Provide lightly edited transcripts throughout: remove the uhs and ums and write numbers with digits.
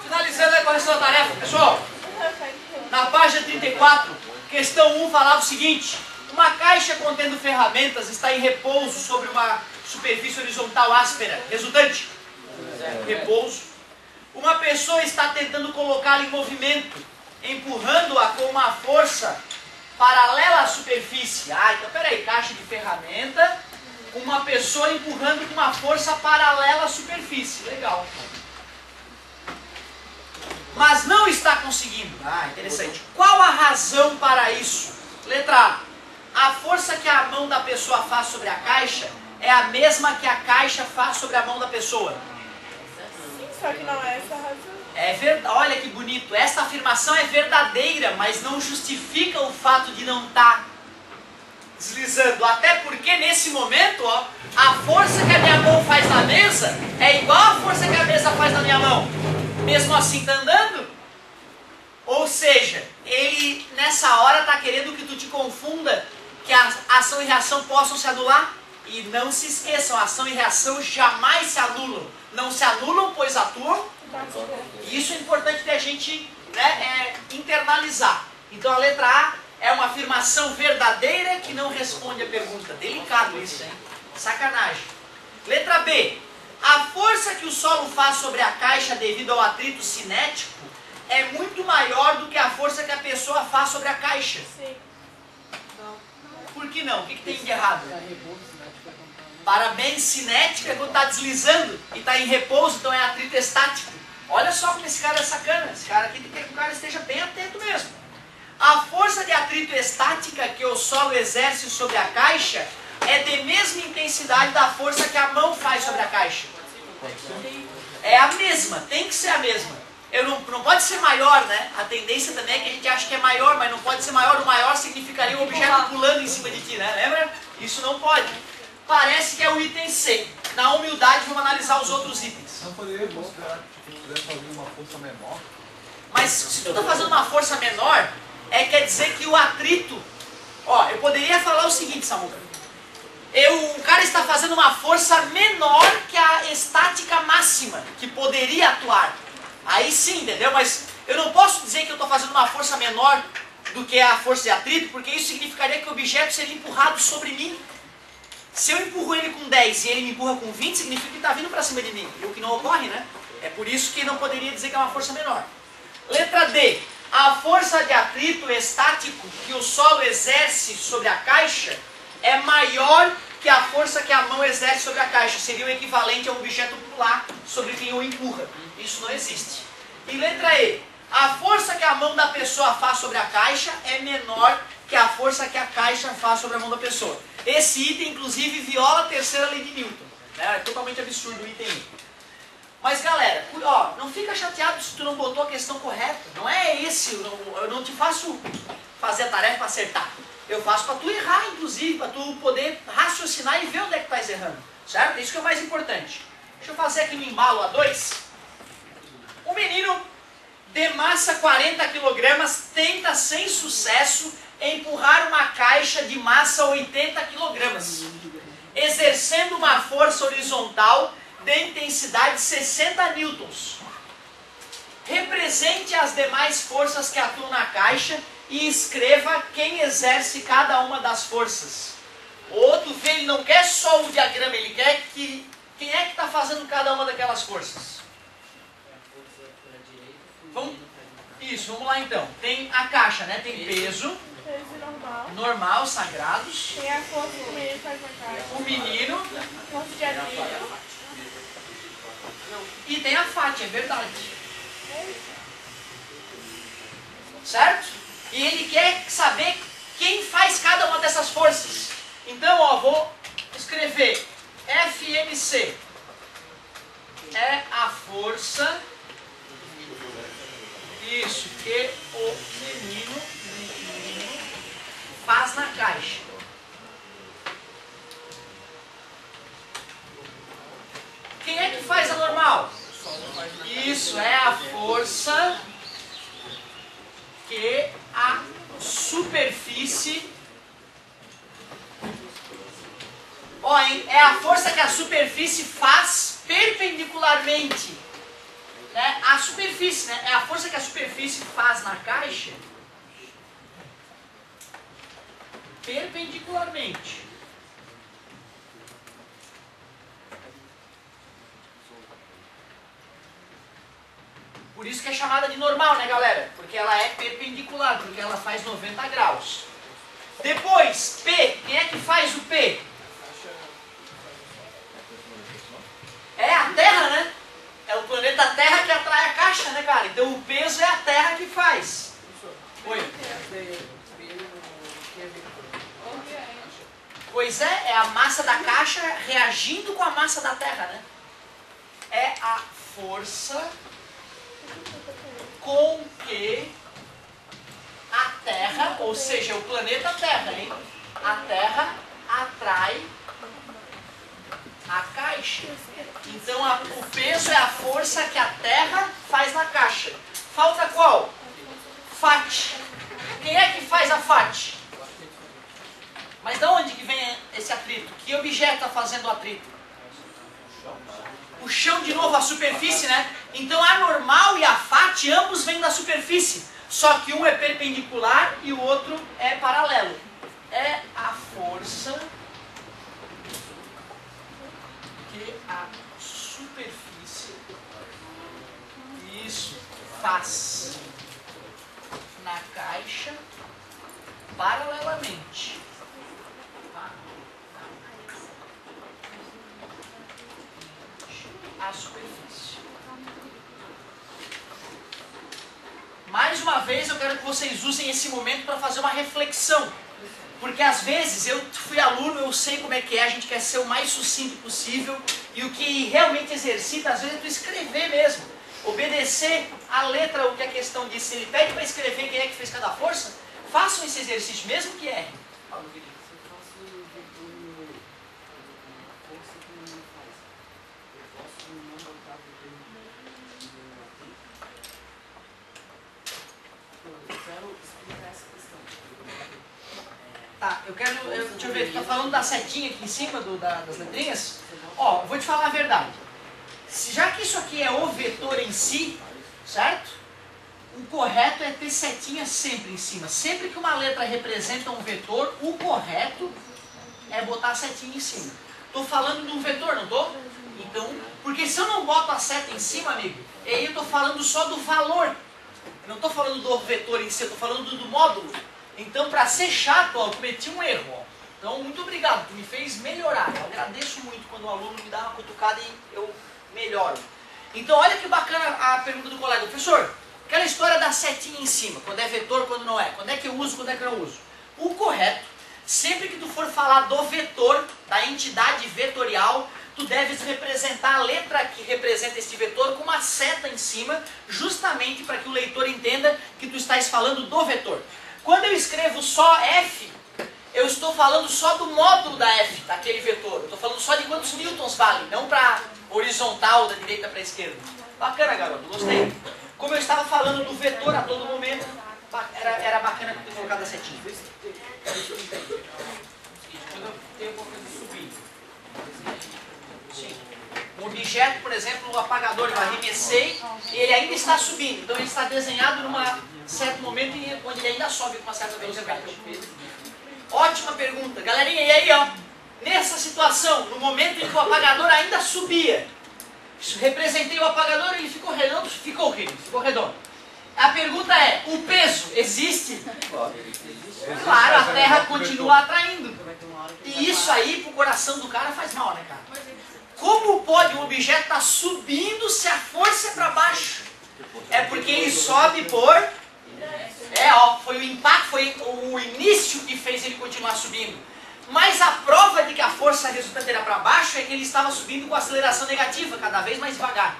Finalizando a correção da tarefa, pessoal. Na página 34, questão 1 falava o seguinte: uma caixa contendo ferramentas está em repouso sobre uma superfície horizontal áspera. Resultante: repouso. Uma pessoa está tentando colocá-la em movimento, empurrando-a com uma força paralela à superfície. Ah, então peraí, caixa de ferramenta, uma pessoa empurrando com uma força paralela à superfície. Legal. Mas não está conseguindo. Ah, interessante. Qual a razão para isso? Letra A. A força que a mão da pessoa faz sobre a caixa é a mesma que a caixa faz sobre a mão da pessoa. Sim, só que não é essa a razão. É verdade. Olha que bonito. Esta afirmação é verdadeira, mas não justifica o fato de não estar deslizando. Até porque nesse momento, ó, a força que a minha mão faz na mesa é igual a força que a mesa faz na minha mão. Mesmo assim está andando. Ou seja, ele nessa hora está querendo que tu te confunda, que a ação e reação possam se anular. E não se esqueçam, ação e reação jamais se anulam. Não se anulam, pois atuam. E isso é importante de a gente, né, internalizar. Então a letra A é uma afirmação verdadeira que não responde a pergunta. Delicado isso, hein? Sacanagem. Letra B. A força que o solo faz sobre a caixa devido ao atrito cinético é muito maior do que a força que a pessoa faz sobre a caixa. Sim. Por que não? O que tem de errado? Parabéns, cinética é quando está deslizando e está em repouso, então é atrito estático. Olha só como esse cara é sacana. Esse cara aqui tem que ter que o cara esteja bem atento mesmo. A força de atrito estática que o solo exerce sobre a caixa é de mesma intensidade da força que a mão faz sobre a caixa. É a mesma, tem que ser a mesma. Não pode ser maior, né? A tendência também é que a gente acha que é maior, mas não pode ser maior. O maior significaria um objeto pulando em cima de ti, né? Lembra? Isso não pode. Parece que é o item C. Na humildade, vamos analisar os outros itens. Não poderia considerar que pudesse fazer uma força menor? Mas se tu está fazendo uma força menor, quer dizer que o atrito... Ó, eu poderia falar o seguinte, Samuca. O cara está fazendo uma força menor que a estática máxima, que poderia atuar. Aí sim, entendeu? Mas eu não posso dizer que eu estou fazendo uma força menor do que a força de atrito, porque isso significaria que o objeto seria empurrado sobre mim. Se eu empurro ele com 10 e ele me empurra com 20, significa que ele está vindo para cima de mim. E o que não ocorre, né? É por isso que não poderia dizer que é uma força menor. Letra D. A força de atrito estático que o solo exerce sobre a caixa é maior que a força que a mão exerce sobre a caixa. Seria o equivalente a um objeto pular sobre quem o empurra. Isso não existe. E letra E. A força que a mão da pessoa faz sobre a caixa é menor que a força que a caixa faz sobre a mão da pessoa. Esse item, inclusive, viola a terceira lei de Newton. É totalmente absurdo o item I. Mas, galera, ó, não fica chateado se tu não botou a questão correta. Não é esse, eu não te faço fazer a tarefa para acertar. Eu faço para tu errar, inclusive, para tu poder raciocinar e ver onde é que tu estás errando. Certo? Isso que é o mais importante. Deixa eu fazer aqui no embalo A2. Um menino de massa 40 kg tenta sem sucesso empurrar uma caixa de massa 80 kg, exercendo uma força horizontal de intensidade 60 newtons. Represente as demais forças que atuam na caixa e escreva quem exerce cada uma das forças. O outro vê, ele não quer só o diagrama, ele quer que... Quem é que está fazendo cada uma daquelas forças? Isso, vamos lá então. Tem a caixa, né? Tem peso. Normal, sagrados. Tem a força que o menino faz na caixa. O menino. Força de atrito. E tem a fátia, é verdade. Certo? E ele quer saber quem faz cada uma dessas forças. Então, ó, vou escrever FMC. É a força, isso, que o menino faz na caixa. Quem é que faz a normal? Isso, é a força que a superfície Ó, hein? É a força que a superfície faz perpendicularmente. Né? A superfície, né? É a força que a superfície faz na caixa perpendicularmente. Por isso que é chamada de normal, né, galera? Porque ela é perpendicular, porque ela faz 90 graus. Depois, P. Quem é que faz o P? É a Terra, né? É o planeta Terra que atrai a caixa, né, cara? Então o peso é a Terra que faz. Oi. Pois é a massa da caixa reagindo com a massa da Terra, né? É a força com que a Terra, ou seja, o planeta Terra, hein? A Terra atrai a caixa. Então o peso é a força que a Terra faz na caixa. Falta qual? FAT. Quem é que faz a FAT? Mas de onde que vem esse atrito? Que objeto está fazendo o atrito? O chão, de novo, a superfície, né? Então a normal e a FAT, ambos vêm da superfície. Só que um é perpendicular e o outro é paralelo. É a força que a superfície, isso, faz na caixa paralelamente. A superfície. Mais uma vez eu quero que vocês usem esse momento para fazer uma reflexão. Porque às vezes eu fui aluno, eu sei como é que é, a gente quer ser o mais sucinto possível. E o que realmente exercita, às vezes, é tu escrever mesmo. Obedecer a letra, o que a questão diz. Se ele pede para escrever quem é que fez cada força, façam esse exercício, mesmo que erre. Tá, deixa eu ver, tu tá falando da setinha aqui em cima das letrinhas? Ó, vou te falar a verdade. Já que isso aqui é o vetor em si, certo? O correto é ter setinha sempre em cima. Sempre que uma letra representa um vetor, o correto é botar a setinha em cima. Tô falando de um vetor, não tô? Então, porque se eu não boto a seta em cima, amigo, aí eu tô falando só do valor. Eu não tô falando do vetor em si, eu tô falando do módulo. Então, para ser chato, ó, eu cometi um erro. Ó. Então, muito obrigado, tu me fez melhorar. Eu agradeço muito quando o aluno me dá uma cutucada e eu melhoro. Então, olha que bacana a pergunta do colega. Professor, aquela história da setinha em cima, quando é vetor, quando não é. Quando é que eu uso, quando é que eu não uso. O correto, sempre que tu for falar do vetor, da entidade vetorial, tu deves representar a letra que representa este vetor com uma seta em cima, justamente para que o leitor entenda que tu estás falando do vetor. Quando eu escrevo só F, eu estou falando só do módulo da F, daquele vetor. Eu estou falando só de quantos newtons vale, não para horizontal, da direita para a esquerda. Bacana, garoto, gostei. Como eu estava falando do vetor a todo momento, era bacana ter colocado a setinha. Quando eu tenho alguma coisa subindo. Sim. Um objeto, por exemplo, o apagador, eu arremessei e ele ainda está subindo. Então ele está desenhado num certo momento onde ele ainda sobe com uma certa velocidade. Ótima pergunta. Galerinha, e aí, ó? Nessa situação, no momento em que o apagador ainda subia, representei o apagador, ele ficou redondo, ficou redondo. A pergunta é, o peso existe? Claro, a Terra continua atraindo. E isso aí, pro coração do cara, faz mal, né, cara? Como pode um objeto estar subindo se a força é para baixo? É porque ele sobe por... foi o impacto, foi o início que fez ele continuar subindo. Mas a prova de que a força resultante era para baixo é que ele estava subindo com aceleração negativa, cada vez mais devagar.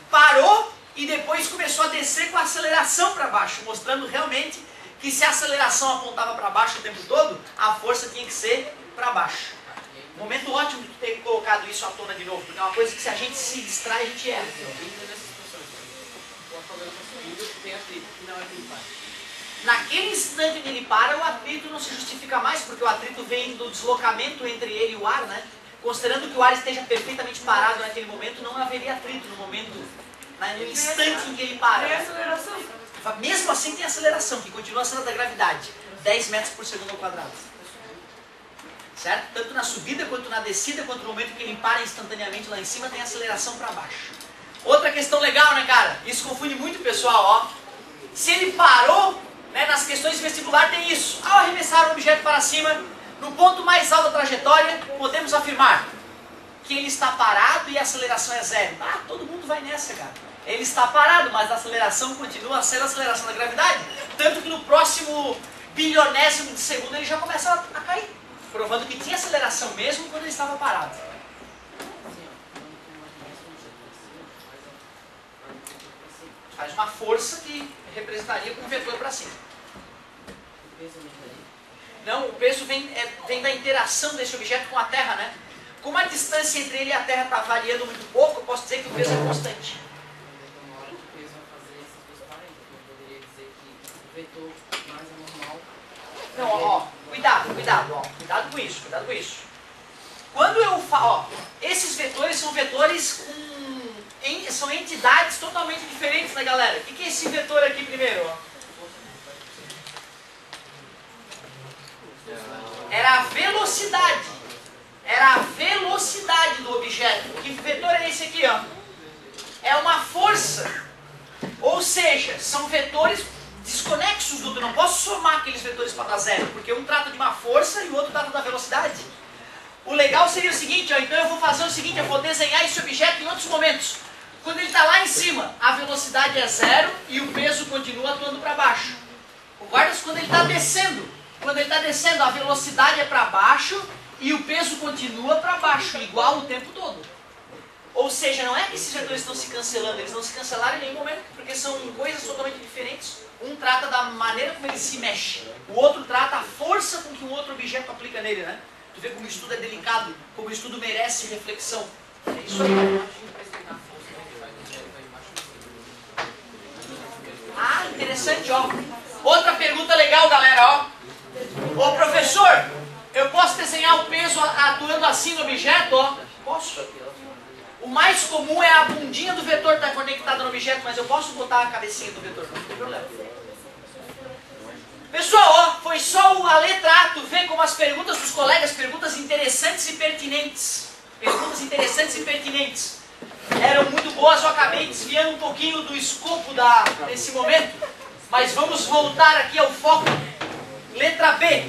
Parou e depois começou a descer com a aceleração para baixo, mostrando realmente que se a aceleração apontava para baixo o tempo todo, a força tinha que ser para baixo. Momento ótimo de ter colocado isso à tona de novo, porque é uma coisa que se a gente se distrai, a gente erra. Naquele instante onde ele para, o atrito não se justifica mais, porque o atrito vem do deslocamento entre ele e o ar, né? considerando que o ar esteja perfeitamente parado naquele momento, não haveria atrito no momento, no instante em que ele para. Tem aceleração. Mesmo assim tem aceleração, que continua sendo da gravidade, 10 metros por segundo ao quadrado. Certo? Tanto na subida, quanto na descida, quanto no momento que ele para instantaneamente lá em cima, tem aceleração para baixo. Outra questão legal, né, cara? Isso confunde muito o pessoal, ó. Se ele parou, né, nas questões de vestibular tem isso. Ao arremessar o objeto para cima, no ponto mais alto da trajetória, podemos afirmar que ele está parado e a aceleração é zero. Ah, todo mundo vai nessa, cara. Ele está parado, mas a aceleração continua sendo a aceleração da gravidade. Tanto que no próximo bilionésimo de segundo ele já começa a cair. Provando que tinha aceleração mesmo quando ele estava parado. Faz uma força que representaria com um vetor para cima. Não, o peso vem da interação desse objeto com a Terra, né? Como a distância entre ele e a Terra está variando muito pouco, eu posso dizer que o peso é constante. Não, ó, cuidado com isso, Quando eu falo, esses vetores são vetores são entidades totalmente diferentes, né, galera? O que é esse vetor aqui primeiro, ó? Era a velocidade. Era a velocidade do objeto. Que vetor é esse aqui, ó? É uma força. Ou seja, são vetores desconexos do outro. Eu não posso somar aqueles vetores para dar zero, porque um trata de uma força e o outro trata da velocidade. O legal seria o seguinte, ó, então eu vou fazer o seguinte, eu vou desenhar esse objeto em outros momentos. Quando ele está lá em cima, a velocidade é zero e o peso continua atuando para baixo. Concorda-se? Quando ele está descendo, a velocidade é para baixo e o peso continua para baixo, igual o tempo todo. Ou seja, não é que esses vetores estão se cancelando, eles não se cancelaram em nenhum momento, porque são coisas totalmente diferentes. Um trata da maneira como ele se mexe, o outro trata a força com que um outro objeto aplica nele, né? Tu vê como o estudo é delicado, como o estudo merece reflexão. É isso aí. Ah, interessante, ó. Outra pergunta legal, galera, ó. Ô, professor, eu posso desenhar o peso atuando assim no objeto, ó? Posso. O mais comum é a bundinha do vetor estar conectada no objeto, mas eu posso botar a cabecinha do vetor, não tem problema. Pessoal, ó, foi só a letra A, tu vê como as perguntas dos colegas, perguntas interessantes e pertinentes. Perguntas interessantes e pertinentes. Eram muito boas, eu acabei desviando um pouquinho do escopo desse momento. Mas vamos voltar aqui ao foco. Letra B.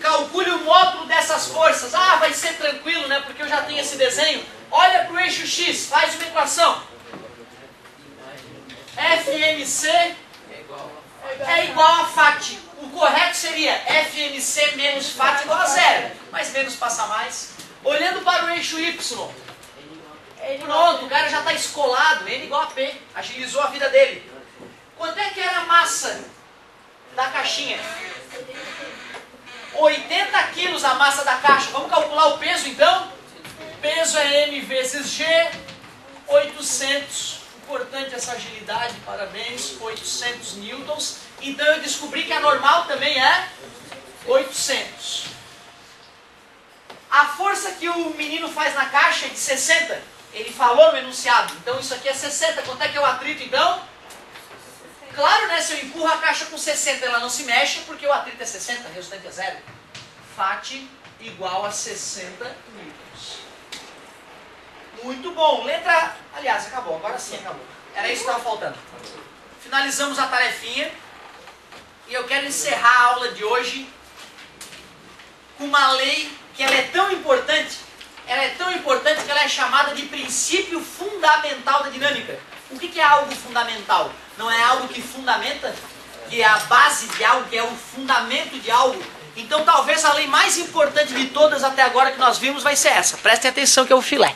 Calcule o módulo dessas forças. Ah, vai ser tranquilo, né? Porque eu já tenho esse desenho. Olha para o eixo X, faz uma equação. FMC é igual a FAT. O correto seria FMC menos FAT igual a zero. Mas menos passa mais. Olhando para o eixo Y. Pronto, o cara já está escolado. N igual a P. Agilizou a vida dele. Quanto é que era a massa da caixinha? 80 quilos a massa da caixa. Vamos calcular o peso então? Peso é M vezes G, 800. Importante essa agilidade, parabéns. 800 newtons. Então eu descobri que a normal também é 800. A força que o menino faz na caixa é de 60. Ele falou no enunciado. Então isso aqui é 60. Quanto é que é o atrito então? Claro, né? Se eu empurro a caixa com 60, ela não se mexe, porque o atrito é 60, o resultante é zero. FAT igual a 60 newtons. Muito bom. Letra... Aliás, acabou. Agora sim acabou. Era isso que estava faltando. Finalizamos a tarefinha. E eu quero encerrar a aula de hoje com uma lei que ela é tão importante. Ela é tão importante que ela é chamada de princípio fundamental da dinâmica. O que é algo fundamental? Não é algo que fundamenta, que é a base de algo, que é o fundamento de algo. Então talvez a lei mais importante de todas até agora que nós vimos vai ser essa. Prestem atenção que é o filé.